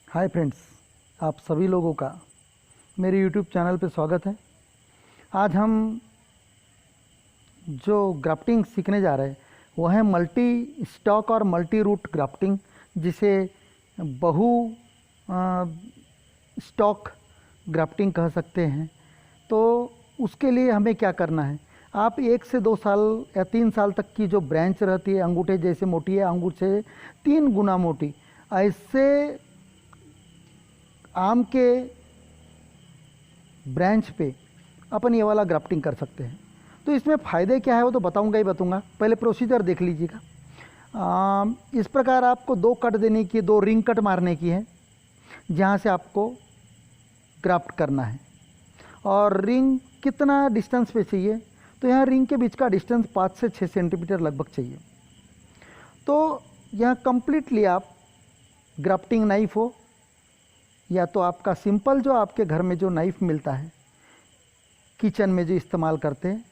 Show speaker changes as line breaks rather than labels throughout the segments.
Hi friends, आप सभी लोगों का मेरे यूट्यूब चैनल पे स्वागत है। आज हम जो ग्राफ्टिंग सीखने जा रहे हैं वह है मल्टी स्टॉक और मल्टी रूट ग्राफ्टिंग, जिसे बहु स्टॉक ग्राफ्टिंग कह सकते हैं। तो उसके लिए हमें क्या करना है, आप 1 से 2 साल या 3 साल तक की जो ब्रांच रहती है, अंगूठे जैसे मोटी है, अंगूठे से 3 गुना मोटी, ऐसे आम के ब्रांच पे अपन ये वाला ग्राफ्टिंग कर सकते हैं। तो इसमें फ़ायदे क्या है वो तो बताऊंगा ही बताऊंगा। पहले प्रोसीजर देख लीजिएगा। इस प्रकार आपको 2 कट देने की, 2 रिंग कट मारने की है, जहाँ से आपको ग्राफ्ट करना है। और रिंग कितना डिस्टेंस पे चाहिए, तो यहाँ रिंग के बीच का डिस्टेंस 5 से 6 सेंटीमीटर लगभग चाहिए। तो यहाँ कंप्लीटली आप ग्राफ्टिंग नाइफ हो या तो आपका सिंपल जो आपके घर में जो नाइफ मिलता है किचन में जो इस्तेमाल करते हैं,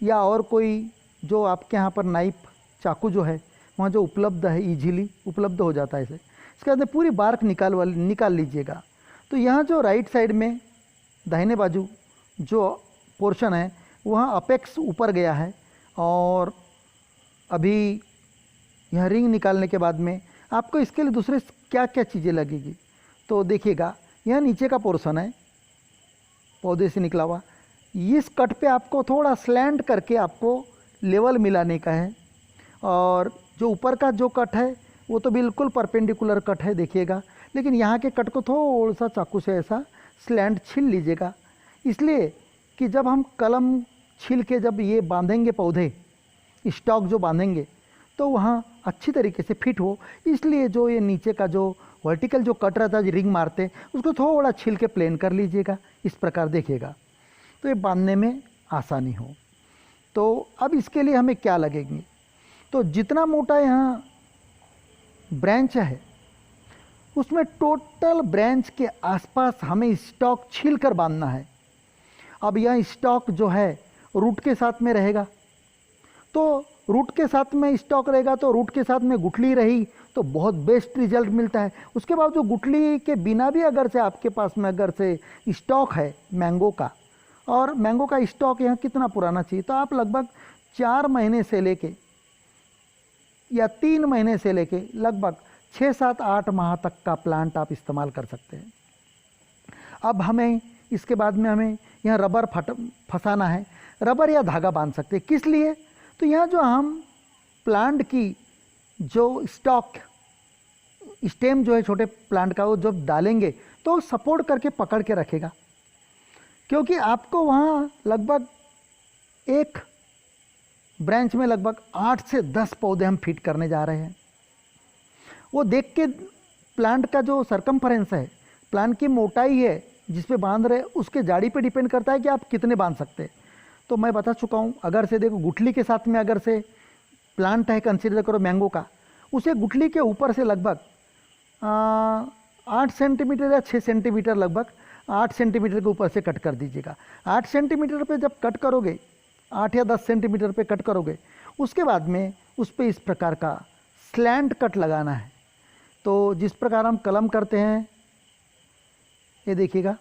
या और कोई जो आपके यहाँ पर नाइफ चाकू जो है वहाँ जो उपलब्ध है, इजीली उपलब्ध हो जाता है इसे। इसके बाद पूरी बार्क निकाल लीजिएगा। तो यहाँ जो राइट साइड में दाहिने बाजू जो पोर्शन है वहाँ अपेक्स ऊपर गया है, और अभी यह रिंग निकालने के बाद में आपको इसके लिए दूसरे क्या क्या चीज़ें लगेगी। तो देखिएगा, यह नीचे का पोर्शन है पौधे से निकला हुआ, इस कट पे आपको थोड़ा स्लैंट करके आपको लेवल मिलाने का है। और जो ऊपर का जो कट है वो तो बिल्कुल परपेंडिकुलर कट है, देखिएगा। लेकिन यहाँ के कट को थोड़ा सा चाकू से ऐसा स्लैंट छील लीजिएगा, इसलिए कि जब हम कलम छील के जब ये बांधेंगे पौधे, स्टॉक जो बांधेंगे, तो वहाँ अच्छी तरीके से फिट हो। इसलिए जो ये नीचे का जो वर्टिकल जो कट रहता है, रिंग मारते, उसको थोड़ा छील के प्लेन कर लीजिएगा, इस प्रकार देखिएगा, तो ये बांधने में आसानी हो। तो अब इसके लिए हमें क्या लगेंगे, तो जितना मोटा यहाँ ब्रांच है उसमें टोटल ब्रांच के आसपास हमें स्टॉक छील कर बांधना है। अब यह स्टॉक जो है रूट के साथ में रहेगा, तो रूट के साथ में स्टॉक रहेगा, तो रूट के साथ में गुठली रही तो बहुत बेस्ट रिजल्ट मिलता है। उसके बाद जो गुठली के बिना भी अगर से आपके पास में अगर से स्टॉक है मैंगो का, और मैंगो का स्टॉक यहाँ कितना पुराना चाहिए, तो आप लगभग 4 महीने से लेके या 3 महीने से लेके लगभग 6, 7, 8 माह तक का प्लांट आप इस्तेमाल कर सकते हैं। अब हमें इसके बाद में हमें यहाँ रबर फंसाना है, रबर या धागा बांध सकते हैं। किस लिए, तो यहाँ जो हम प्लांट की जो स्टॉक स्टेम जो है छोटे प्लांट का, वो जब डालेंगे तो सपोर्ट करके पकड़ के रखेगा, क्योंकि आपको वहाँ लगभग एक ब्रांच में लगभग 8 से 10 पौधे हम फिट करने जा रहे हैं। वो देख के प्लांट का जो सरकमफरेंस है, प्लांट की मोटाई है जिस पे बांध रहे, उसके जाड़ी पे डिपेंड करता है कि आप कितने बांध सकते हैं। तो मैं बता चुका हूँ, अगर से देखो गुठली के साथ में अगर से प्लांट है, कंसीडर करो मैंगो का, उसे गुठली के ऊपर से लगभग 8 सेंटीमीटर या 6 सेंटीमीटर, लगभग 8 सेंटीमीटर के ऊपर से कट कर दीजिएगा। 8 सेंटीमीटर पे जब कट करोगे, 8 या 10 सेंटीमीटर पे कट करोगे, उसके बाद में उस पर इस प्रकार का स्लैंट कट लगाना है। तो जिस प्रकार हम कलम करते हैं, ये देखिएगा,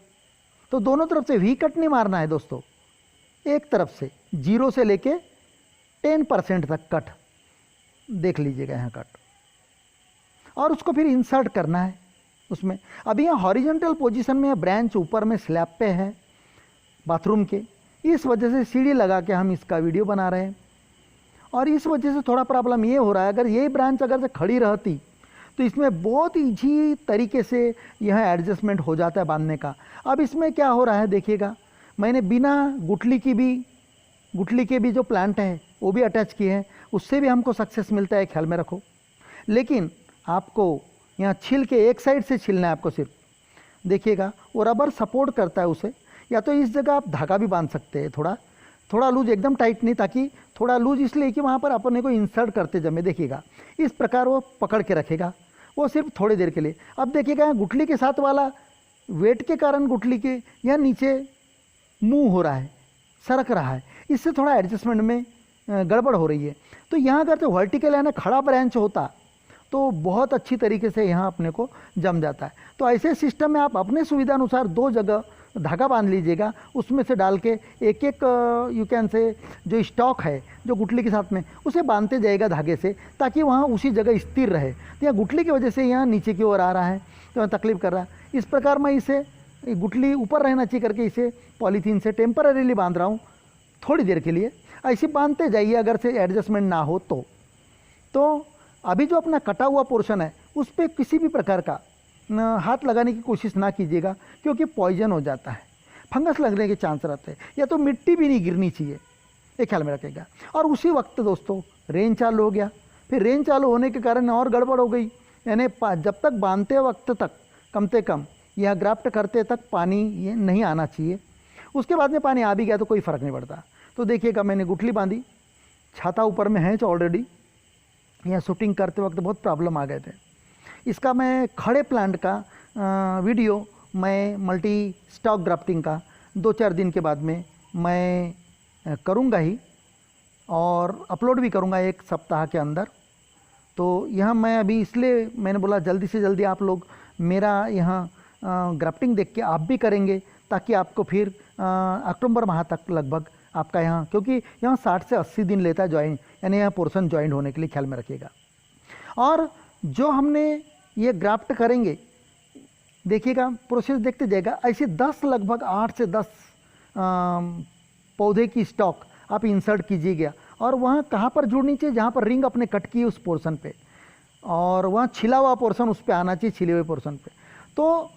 तो दोनों तरफ से वी कट नहीं मारना है दोस्तों, एक तरफ से 0 से लेके 10% तक कट देख लीजिएगा यहाँ कट, और उसको फिर इंसर्ट करना है उसमें। अभी यहाँ हॉरिजॉन्टल पोजीशन में है, ब्रांच ऊपर में स्लैब पे है बाथरूम के, इस वजह से सीढ़ी लगा के हम इसका वीडियो बना रहे हैं। और इस वजह से थोड़ा प्रॉब्लम ये हो रहा है, अगर यही ब्रांच अगर से खड़ी रहती तो इसमें बहुत ईजी तरीके से यह एडजस्टमेंट हो जाता है बांधने का। अब इसमें क्या हो रहा है देखिएगा, मैंने बिना गुठली के भी जो प्लांट है वो भी अटैच किए हैं, उससे भी हमको सक्सेस मिलता है, ख्याल में रखो। लेकिन आपको यहाँ छील के एक साइड से छीलना है आपको सिर्फ, देखिएगा वो रबर सपोर्ट करता है उसे। या तो इस जगह आप धागा भी बांध सकते हैं, थोड़ा लूज, एकदम टाइट नहीं, ताकि थोड़ा लूज इसलिए कि वहाँ पर अपने को इंसर्ट करते जमे, देखिएगा इस प्रकार वो पकड़ के रखेगा, वो सिर्फ थोड़ी देर के लिए। अब देखिएगा यहाँ गुठली के साथ वाला वेट के कारण गुठली के यहाँ नीचे मूव हो रहा है, सरक रहा है, इससे थोड़ा एडजस्टमेंट में गड़बड़ हो रही है। तो यहाँ अगर तो वर्टिकल यानी खड़ा ब्रांच होता तो बहुत अच्छी तरीके से यहाँ अपने को जम जाता है। तो ऐसे सिस्टम में आप अपने सुविधा अनुसार 2 जगह धागा बांध लीजिएगा, उसमें से डाल के एक एक यू कैन से जो स्टॉक है जो गुठली के साथ में उसे बांधते जाएगा धागे से, ताकि वहाँ उसी जगह स्थिर रहे। तो यहाँ गुठली की वजह से यहाँ नीचे की ओर आ रहा है तो यहाँ तकलीफ कर रहा है। इस प्रकार मैं इसे गुठली ऊपर रहना चाहिए करके इसे पॉलीथीन से टेम्पररीली बांध रहा हूँ थोड़ी देर के लिए। ऐसे बांधते जाइए अगर से एडजस्टमेंट ना हो तो अभी जो अपना कटा हुआ पोर्शन है उस पर किसी भी प्रकार का हाथ लगाने की कोशिश ना कीजिएगा, क्योंकि पॉइजन हो जाता है, फंगस लगने के चांस रहते हैं, या तो मिट्टी भी नहीं गिरनी चाहिए, ये ख्याल में रखिएगा। और उसी वक्त दोस्तों रेन चालू हो गया, फिर रेन चालू होने के कारण और गड़बड़ हो गई, यानी जब तक बांधते वक्त तक कम से कम यह ग्राफ्ट करते तक पानी ये नहीं आना चाहिए। उसके बाद में पानी आ भी गया तो कोई फ़र्क नहीं पड़ता। तो देखिएगा मैंने गुठली बांधी, छाता ऊपर में है जो ऑलरेडी, यहाँ शूटिंग करते वक्त बहुत प्रॉब्लम आ गए थे। इसका मैं खड़े प्लांट का वीडियो मैं मल्टी स्टॉक ग्राफ्टिंग का 2-4 दिन के बाद में मैं करूँगा ही, और अपलोड भी करूँगा 1 सप्ताह के अंदर। तो यहाँ मैं अभी इसलिए मैंने बोला जल्दी से जल्दी आप लोग मेरा यहाँ ग्राफ्टिंग देख के आप भी करेंगे, ताकि आपको फिर अक्टूबर माह तक लगभग आपका यहाँ, क्योंकि यहाँ 60 से 80 दिन लेता है ज्वाइन, यानी यहाँ पोर्शन ज्वाइंट होने के लिए, ख्याल में रखिएगा। और जो हमने ये ग्राफ्ट करेंगे देखिएगा, प्रोसेस देखते जाएगा, ऐसे 10 लगभग 8 से 10 पौधे की स्टॉक आप इंसर्ट कीजिएगा, और वहाँ कहाँ पर जुड़नी चाहिए, जहाँ पर रिंग अपने कट की उस पोर्शन पे, और वहाँ छिला हुआ पोर्शन उस पर आना चाहिए, छिले हुए पोर्शन पे। तो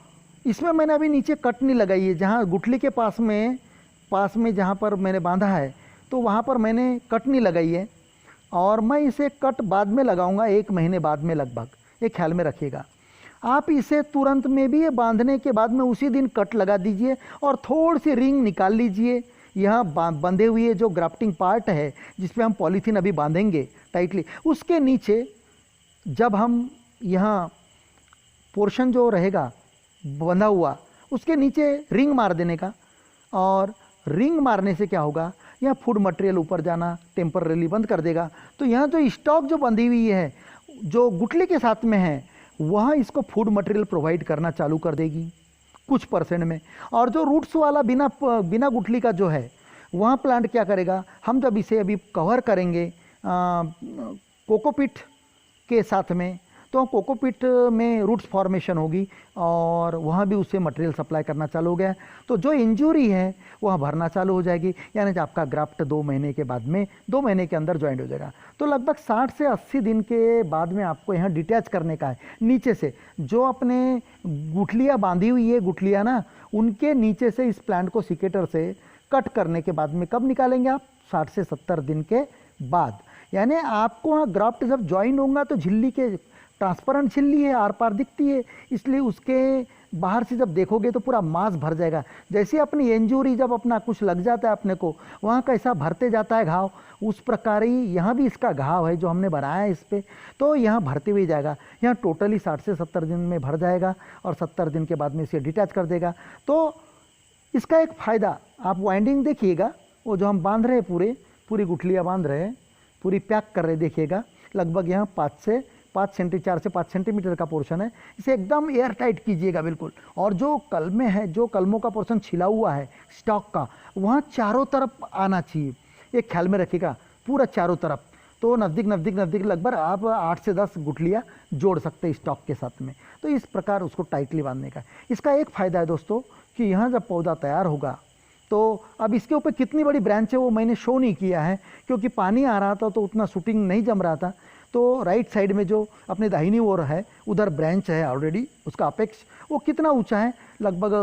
इसमें मैंने अभी नीचे कट नहीं लगाई है, जहाँ गुठली के पास में जहाँ पर मैंने बांधा है तो वहाँ पर मैंने कट नहीं लगाई है, और मैं इसे कट बाद में लगाऊंगा 1 महीने बाद में लगभग, ये ख्याल में रखिएगा। आप इसे तुरंत में भी ये बांधने के बाद में उसी दिन कट लगा दीजिए और थोड़ी सी रिंग निकाल लीजिए। यहाँ बंधे हुए जो ग्राफ्टिंग पार्ट है जिस पे हम पॉलीथीन अभी बांधेंगे टाइटली, उसके नीचे जब हम यहाँ पोर्शन जो रहेगा बंधा हुआ उसके नीचे रिंग मार देने का, और रिंग मारने से क्या होगा, यहाँ फूड मटेरियल ऊपर जाना टेम्पररी बंद कर देगा। तो यहाँ जो स्टॉक जो बंधी हुई है जो गुठली के साथ में है, वहाँ इसको फूड मटेरियल प्रोवाइड करना चालू कर देगी कुछ परसेंट में। और जो रूट्स वाला बिना गुठली का जो है, वहाँ प्लांट क्या करेगा, हम जब इसे अभी कवर करेंगे कोकोपीट के साथ में, तो कोकोपीट में रूट्स फॉर्मेशन होगी और वहाँ भी उससे मटेरियल सप्लाई करना चालू हो गया, तो जो इंजरी है वह भरना चालू हो जाएगी, यानी आपका ग्राफ्ट 2 महीने के बाद में 2 महीने के अंदर ज्वाइंट हो जाएगा। तो लगभग 60 से 80 दिन के बाद में आपको यहाँ डिटैच करने का है नीचे से। जो अपने गुठलियाँ बांधी हुई है गुठलियाँ ना, उनके नीचे से इस प्लांट को सिकेटर से कट करने के बाद में कब निकालेंगे आप, 60 से 70 दिन के बाद। यानी आपको वहाँ ग्राफ्ट जब ज्वाइन होगा तो झिल्ली के ट्रांसपेरेंट झिल्ली है, आर पार दिखती है, इसलिए उसके बाहर से जब देखोगे तो पूरा मांस भर जाएगा। जैसे अपनी इंजरी जब अपना कुछ लग जाता है अपने को, वहाँ कैसा भरते जाता है घाव, उस प्रकार ही यहाँ भी इसका घाव है जो हमने बनाया है इस पर, तो यहाँ भरते हुए जाएगा। यहाँ टोटली 60 से 70 दिन में भर जाएगा और 70 दिन के बाद में इसे डिटैच कर देगा। तो इसका एक फ़ायदा, आप वाइंडिंग देखिएगा, वो जो हम बांध रहे हैं पूरी गुठलियाँ बांध रहे हैं, पूरी पैक कर रहे, देखिएगा लगभग यहाँ 4 से 5 सेंटीमीटर का पोर्शन है। इसे एकदम एयर टाइट कीजिएगा बिल्कुल। और जो कलमे है, जो कलमों का पोर्शन छिला हुआ है स्टॉक का, वहाँ चारों तरफ आना चाहिए, एक ख्याल में रखिएगा, पूरा चारों तरफ। तो नज़दीक लगभग आप 8 से 10 गुठलियाँ जोड़ सकते हैं स्टॉक के साथ में। तो इस प्रकार उसको टाइटली बांधने का। इसका एक फ़ायदा है दोस्तों कि यहाँ जब पौधा तैयार होगा, तो अब इसके ऊपर कितनी बड़ी ब्रांच है वो मैंने शो नहीं किया है, क्योंकि पानी आ रहा था तो उतना शूटिंग नहीं जम रहा था। तो राइट साइड में जो अपने दाहिनी ओर है उधर ब्रांच है ऑलरेडी, उसका अपेक्स वो कितना ऊंचा है, लगभग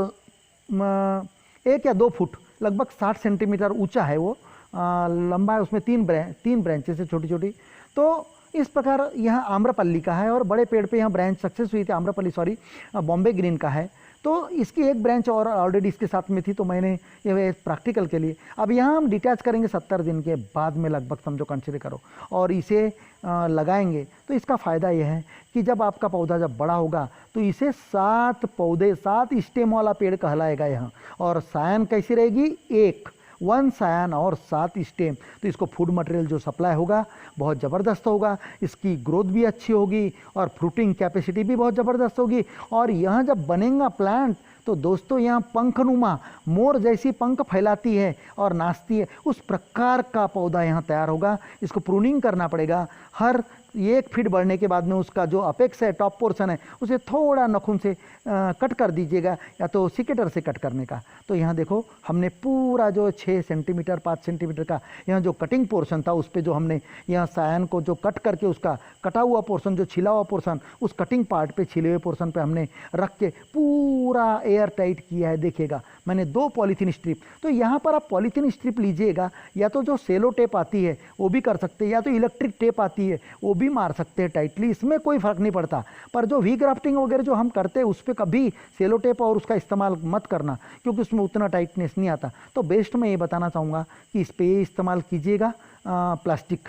1 या 2 फुट, लगभग 60 सेंटीमीटर ऊंचा है वो, लंबा है। उसमें 3 ब्रांचेस है छोटी छोटी। तो इस प्रकार यहाँ आम्रपल्ली का है, और बड़े पेड़ पे यहाँ ब्रांच सक्सेस हुई थी, आम्रपल्ली बॉम्बे ग्रीन का है। तो इसकी एक ब्रांच और ऑलरेडी इसके साथ में थी, तो मैंने ये प्रैक्टिकल के लिए अब यहाँ हम डिटैच करेंगे 70 दिन के बाद में लगभग, समझो कंसिडर करो, और इसे लगाएंगे। तो इसका फ़ायदा यह है कि जब आपका पौधा जब बड़ा होगा तो इसे 7 पौधे 7 स्टेम वाला पेड़ कहलाएगा यहाँ। और सायन कैसी रहेगी, एक, 1 सायन और 7 स्टेम। तो इसको फूड मटेरियल जो सप्लाई होगा बहुत ज़बरदस्त होगा, इसकी ग्रोथ भी अच्छी होगी और फ्रूटिंग कैपेसिटी भी बहुत ज़बरदस्त होगी। और यहाँ जब बनेगा प्लांट तो दोस्तों यहाँ पंखनुमा मोर जैसी पंख फैलाती है और नाचती है, उस प्रकार का पौधा यहाँ तैयार होगा। इसको प्रूनिंग करना पड़ेगा। हर 1 फीट बढ़ने के बाद में उसका जो अपेक्स है, टॉप पोर्शन है, उसे थोड़ा नखून से कट कर दीजिएगा या तो सिकेटर से कट करने का। तो यहाँ देखो हमने पूरा जो 6 सेंटीमीटर 5 सेंटीमीटर का यहाँ जो कटिंग पोर्शन था उस पर जो हमने यहाँ सायन को जो कट करके उसका कटा हुआ पोर्शन, जो छिला हुआ पोर्शन, उस कटिंग पार्ट पे छिले हुए पोर्शन पे हमने रख के पूरा एयर टाइट किया है। देखिएगा मैंने 2 पॉलीथीन स्ट्रिप। तो यहाँ पर आप पॉलीथीन स्ट्रिप लीजिएगा, या तो जो सेलो टेप आती है वो भी कर सकते हैं, या तो इलेक्ट्रिक टेप आती है वो भी मार सकते हैं टाइटली, इसमें कोई फ़र्क नहीं पड़ता। पर जो वी ग्राफ्टिंग वगैरह जो हम करते हैं उस पर कभी सेलो टेप और उसका इस्तेमाल मत करना, क्योंकि उसमें उतना टाइटनेस नहीं आता। तो बेस्ट मैं ये बताना चाहूँगा कि इस पर ये इस्तेमाल कीजिएगा प्लास्टिक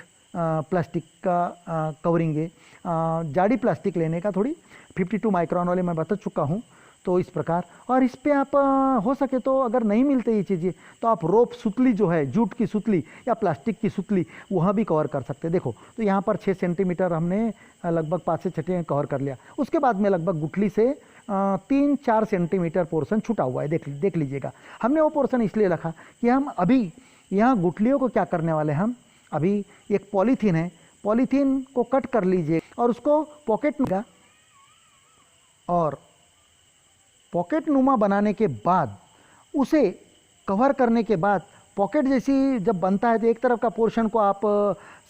का कवरिंग है, जाड़ी प्लास्टिक लेने का, थोड़ी 52 माइक्रोन वाले मैं बता चुका हूँ। तो इस प्रकार, और इस पे आप हो सके तो अगर नहीं मिलते ये चीज़ें तो आप रोप सुतली जो है, जूट की सुतली या प्लास्टिक की सुतली, वहाँ भी कवर कर सकते हैं। देखो तो यहाँ पर 6 सेंटीमीटर हमने लगभग 5 से 6 कवर कर लिया। उसके बाद में लगभग गुठली से 3-4 सेंटीमीटर पोर्शन छूटा हुआ है, देख लीजिएगा। हमने वो पोर्शन इसलिए रखा कि हम अभी यहाँ गुठलियों को क्या करने वाले हैं, हम अभी एक पॉलीथीन है, पॉलीथीन को कट कर लीजिए और उसको पॉकेट में, और पॉकेट नुमा बनाने के बाद उसे कवर करने के बाद पॉकेट जैसी जब बनता है तो एक तरफ का पोर्शन को आप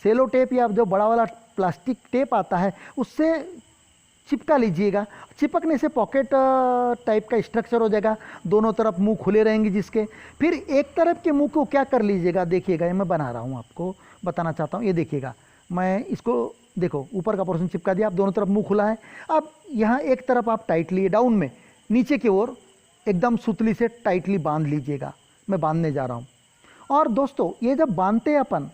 सेलो टेप या जो बड़ा वाला प्लास्टिक टेप आता है उससे चिपका लीजिएगा। चिपकने से पॉकेट टाइप का स्ट्रक्चर हो जाएगा, दोनों तरफ मुंह खुले रहेंगे जिसके। फिर एक तरफ के मुंह को क्या कर लीजिएगा, देखिएगा ये मैं बना रहा हूँ, आपको बताना चाहता हूँ। ये देखिएगा, मैं इसको देखो ऊपर का पोर्शन चिपका दिया, अब दोनों तरफ मुंह खुला है। अब यहाँ एक तरफ आप टाइटली डाउन में नीचे की ओर एकदम सुतली से टाइटली बांध लीजिएगा। मैं बांधने जा रहा हूँ। और दोस्तों ये जब बांधते हैं अपन,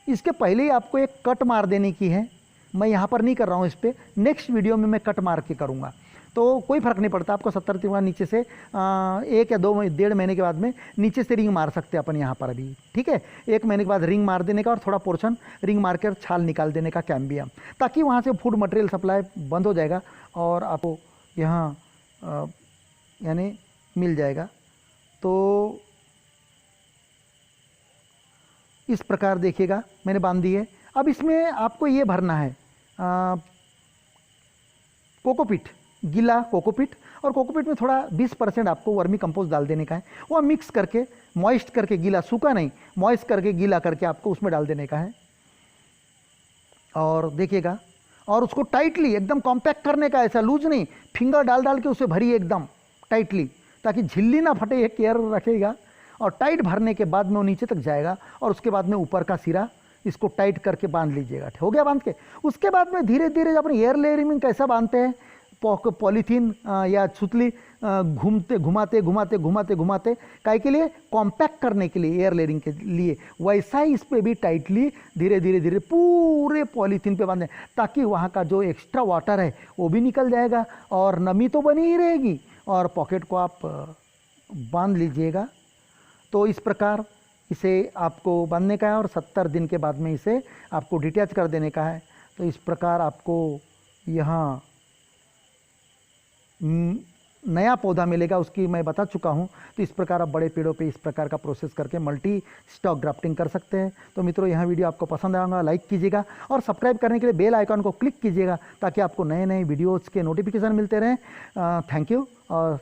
इसके पहले ही आपको एक कट मार देने की है। मैं यहाँ पर नहीं कर रहा हूँ, इस पर नेक्स्ट वीडियो में मैं कट मार के करूँगा। तो कोई फ़र्क नहीं पड़ता, आपको 70 तिरवा नीचे से 1 या 2-1.5 महीने के बाद में नीचे से रिंग मार सकते हैं अपन यहाँ पर अभी, ठीक है। 1 महीने के बाद रिंग मार देने का और थोड़ा पोर्शन रिंग मार कर छाल निकाल देने का कैम्बियम, ताकि वहाँ से फूड मटेरियल सप्लाई बंद हो जाएगा और आपको यहाँ यानी मिल जाएगा। तो इस प्रकार देखिएगा मैंने बांध दी है। अब इसमें आपको ये भरना है कोकोपीट, गीला कोकोपीट, और कोकोपीट में थोड़ा 20% आपको वर्मी कंपोस्ट डाल देने का है। वो मिक्स करके मॉइस्ट करके, गीला सूखा नहीं, मॉइस्ट करके गीला करके आपको उसमें डाल देने का है। और देखिएगा, और उसको टाइटली एकदम कॉम्पैक्ट करने का, ऐसा लूज नहीं, फिंगर डाल डाल के उसे भरिए एकदम टाइटली, ताकि झिल्ली ना फटे, ये केयर रखेगा। और टाइट भरने के बाद में वो नीचे तक जाएगा और उसके बाद में ऊपर का सिरा इसको टाइट करके बांध लीजिएगा। हो गया बांध के। उसके बाद में धीरे धीरे अपने एयर लेयरिंग कैसा बांधते हैं, पॉलीथीन या सुतली घुमाते काय के लिए, कॉम्पैक्ट करने के लिए, एयर लेयरिंग के लिए, वैसा ही इस पर भी टाइटली धीरे धीरे पूरे पॉलीथीन पे बांधें, ताकि वहाँ का जो एक्स्ट्रा वाटर है वो भी निकल जाएगा और नमी तो बनी ही रहेगी। और पॉकेट को आप बांध लीजिएगा। तो इस प्रकार इसे आपको बांधने का है और 70 दिन के बाद में इसे आपको डिटैच कर देने का है। तो इस प्रकार आपको यहाँ नया पौधा मिलेगा, उसकी मैं बता चुका हूँ। तो इस प्रकार आप बड़े पेड़ों पे इस प्रकार का प्रोसेस करके मल्टी स्टॉक ग्राफ्टिंग कर सकते हैं। तो मित्रों, यह वीडियो आपको पसंद आएगा, लाइक कीजिएगा और सब्सक्राइब करने के लिए बेल आइकॉन को क्लिक कीजिएगा, ताकि आपको नए नए वीडियोज़ के नोटिफिकेशन मिलते रहें। थैंक यू और